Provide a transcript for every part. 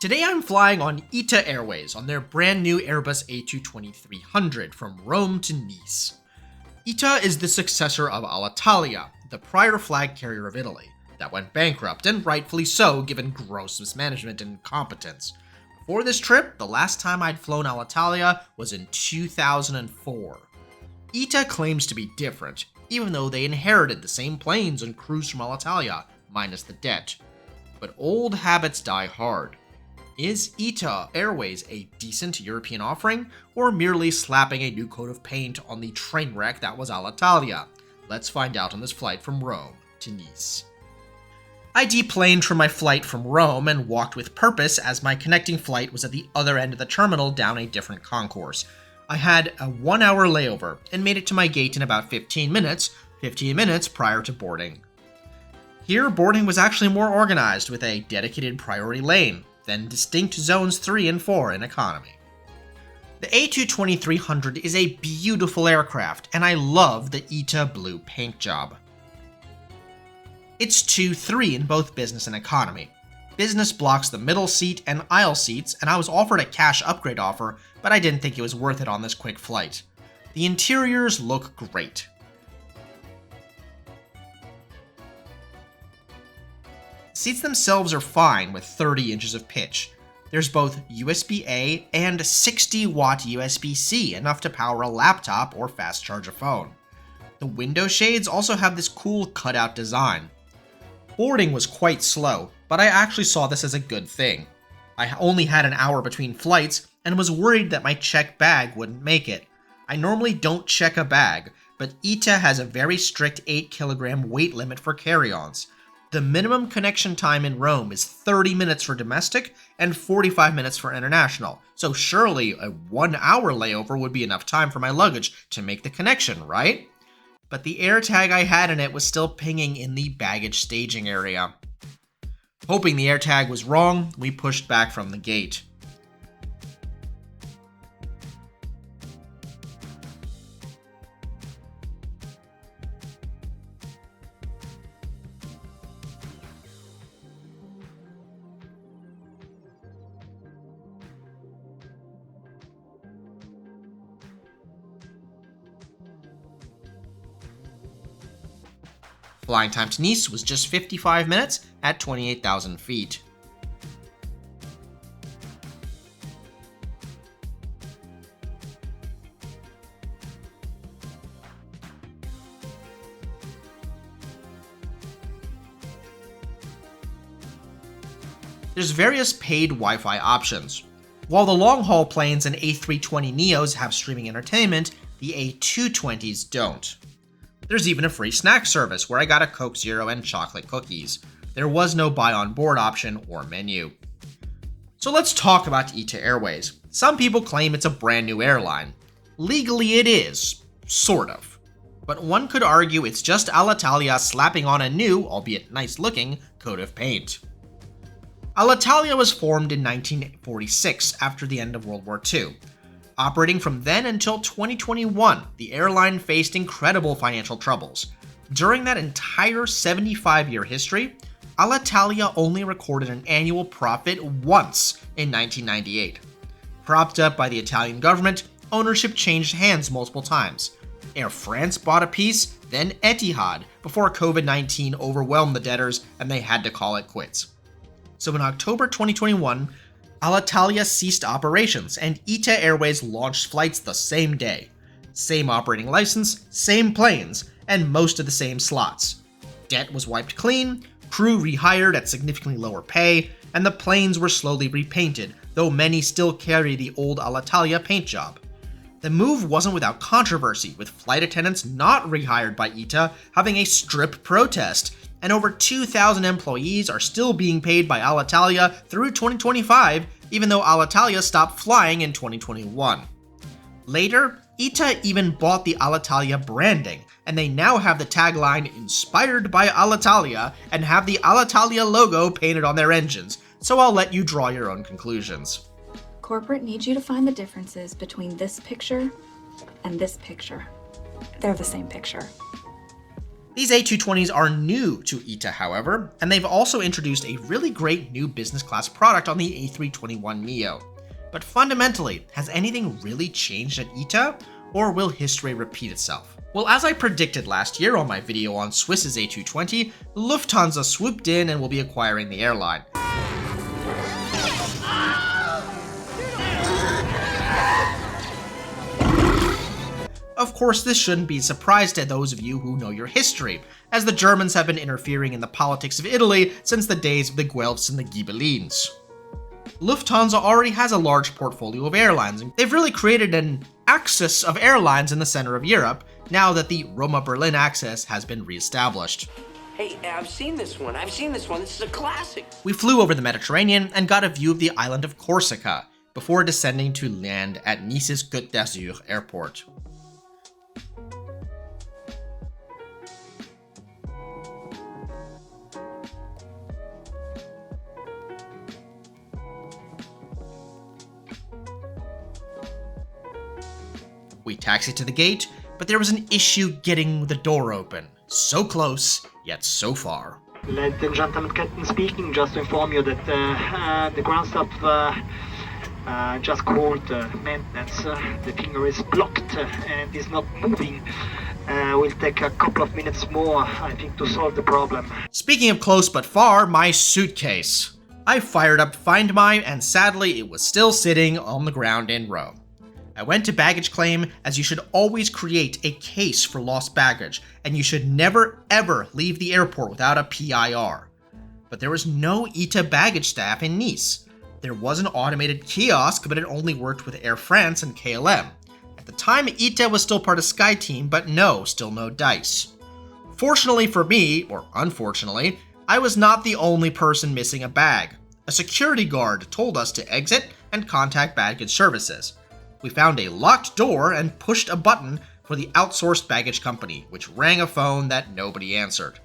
Today I'm flying on ITA Airways on their brand new Airbus A220-300 from Rome to Nice. ITA is the successor of Alitalia, the prior flag carrier of Italy, that went bankrupt, and rightfully so given gross mismanagement and incompetence. Before this trip, the last time I'd flown Alitalia was in 2004. ITA claims to be different, even though they inherited the same planes and crews from Alitalia, minus the debt. But old habits die hard. Is ITA Airways a decent European offering, or merely slapping a new coat of paint on the train wreck that was Alitalia? Let's find out on this flight from Rome to Nice. I deplaned from my flight from Rome and walked with purpose as my connecting flight was at the other end of the terminal down a different concourse. I had a 1-hour layover and made it to my gate in about 15 minutes prior to boarding. Here, boarding was actually more organized with a dedicated priority lane, then distinct zones 3 and 4 in economy. The A220-300 is a beautiful aircraft, and I love the ITA blue paint job. It's 2-3 in both business and economy. Business blocks the middle seat and aisle seats, and I was offered a cash upgrade offer, but I didn't think it was worth it on this quick flight. The interiors look great. Seats themselves are fine with 30 inches of pitch. There's both USB-A and 60-watt USB-C, enough to power a laptop or fast charge a phone. The window shades also have this cool cutout design. Boarding was quite slow, but I actually saw this as a good thing. I only had an hour between flights and was worried that my checked bag wouldn't make it. I normally don't check a bag, but ITA has a very strict 8-kilogram weight limit for carry-ons. The minimum connection time in Rome is 30 minutes for domestic and 45 minutes for international, so surely a 1-hour layover would be enough time for my luggage to make the connection, right? But the AirTag I had in it was still pinging in the baggage staging area. Hoping the AirTag was wrong, we pushed back from the gate. Flying time to Nice was just 55 minutes at 28,000 feet. There's various paid Wi-Fi options. While the long-haul planes and A320neos have streaming entertainment, the A220s don't. There's even a free snack service where I got a Coke Zero and chocolate cookies. There was no buy on board option or menu. So let's talk about ITA Airways. Some people claim it's a brand new airline. Legally it is, sort of. But one could argue it's just Alitalia slapping on a new, albeit nice looking, coat of paint. Alitalia was formed in 1946 after the end of World War II. Operating from then until 2021, the airline faced incredible financial troubles. During that entire 75-year history, Alitalia only recorded an annual profit once in 1998. Propped up by the Italian government, ownership changed hands multiple times. Air France bought a piece, then Etihad, before COVID-19 overwhelmed the debtors and they had to call it quits. So in October 2021, Alitalia ceased operations, and ITA Airways launched flights the same day. Same operating license, same planes, and most of the same slots. Debt was wiped clean, crew rehired at significantly lower pay, and the planes were slowly repainted, though many still carry the old Alitalia paint job. The move wasn't without controversy, with flight attendants not rehired by ITA having a strip protest, and over 2,000 employees are still being paid by Alitalia through 2025, even though Alitalia stopped flying in 2021. Later, ITA even bought the Alitalia branding, and they now have the tagline "Inspired by Alitalia" and have the Alitalia logo painted on their engines, so I'll let you draw your own conclusions. Corporate needs you to find the differences between this picture and this picture. They're the same picture. These A220s are new to ITA, however, and they've also introduced a really great new business class product on the A321neo. But fundamentally, has anything really changed at ITA, or will history repeat itself? Well, as I predicted last year on my video on Swiss's A220, Lufthansa swooped in and will be acquiring the airline. Of course, this shouldn't be a surprise to those of you who know your history, as the Germans have been interfering in the politics of Italy since the days of the Guelphs and the Ghibellines. Lufthansa already has a large portfolio of airlines, and they've really created an axis of airlines in the center of Europe, now that the Roma-Berlin axis has been re-established. Hey, I've seen this one. This is a classic. We flew over the Mediterranean and got a view of the island of Corsica, before descending to land at Nice's Côte d'Azur airport. We taxied to the gate, but there was an issue getting the door open. So close, yet so far. Ladies and gentlemen, Captain speaking. Just to inform you that the ground staff just called maintenance. The finger is blocked and is not moving. Will take a couple of minutes more, I think, to solve the problem. Speaking of close but far, my suitcase. I fired up Find My, and sadly it was still sitting on the ground in Rome. I went to baggage claim, as you should always create a case for lost baggage, and you should never ever leave the airport without a PIR. But there was no ITA baggage staff in Nice. There was an automated kiosk, but it only worked with Air France and KLM. At the time, ITA was still part of SkyTeam, but still no DICE. Fortunately for me, or unfortunately, I was not the only person missing a bag. A security guard told us to exit and contact baggage services. We found a locked door and pushed a button for the outsourced baggage company, which rang a phone that nobody answered.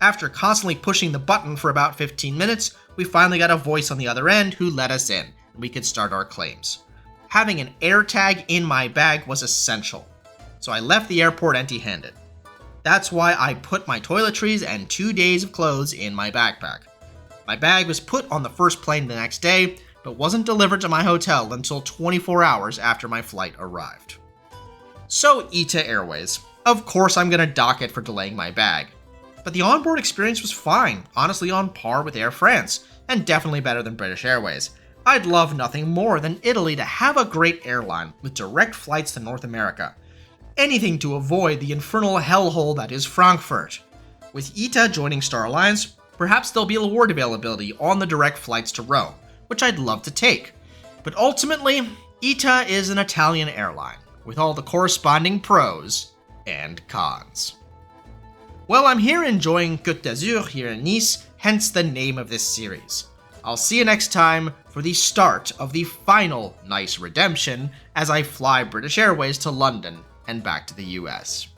After constantly pushing the button for about 15 minutes, we finally got a voice on the other end who let us in, and we could start our claims. Having an air tag in my bag was essential, so I left the airport empty-handed. That's why I put my toiletries and 2 days of clothes in my backpack. My bag was put on the first plane the next day, but wasn't delivered to my hotel until 24 hours after my flight arrived. So ITA Airways. Of course I'm gonna dock it for delaying my bag. But the onboard experience was fine, honestly on par with Air France, and definitely better than British Airways. I'd love nothing more than Italy to have a great airline with direct flights to North America. Anything to avoid the infernal hellhole that is Frankfurt. With ITA joining Star Alliance, perhaps there'll be award availability on the direct flights to Rome, which I'd love to take. But ultimately, ITA is an Italian airline, with all the corresponding pros and cons. Well, I'm here enjoying Côte d'Azur here in Nice, hence the name of this series. I'll see you next time for the start of the final Nice redemption as I fly British Airways to London and back to the US.